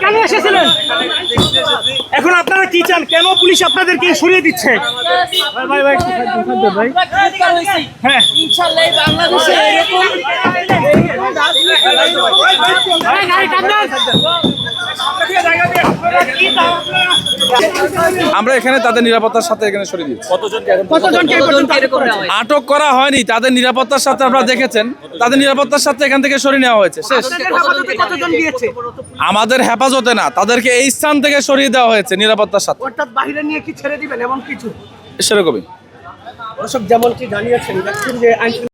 কেন এসেছিলেন? এখন আপনারা কি চান? কেন পুলিশ আপনাদেরকে সরিয়ে দিচ্ছে? হ্যাঁ, ইনশাআল্লাহ বাংলাদেশে এরকম আমরা এখানে তাদের নিরাপত্তার সাথে এখানে সরিয়ে দিচ্ছি। কতজনকে আটক করা হয়নি, তাদের নিরাপত্তার সাথে আপনারা দেখেছেন, তাদের নিরাপত্তার সাথে এখান থেকে সরিয়ে নেওয়া হয়েছে। শেষ। কতজন দিয়েছে? আমাদের হেফাজতে না, তাদেরকে এই স্থান থেকে সরিয়ে দেওয়া হয়েছে নিরাপত্তার সাথে। অর্থাৎ বাইরে নিয়ে কি ছেড়ে দিবেন এমন কিছু? সেরকমই। দর্শক যেমনটি জানিয়েছেন, দেখছেন যে আইন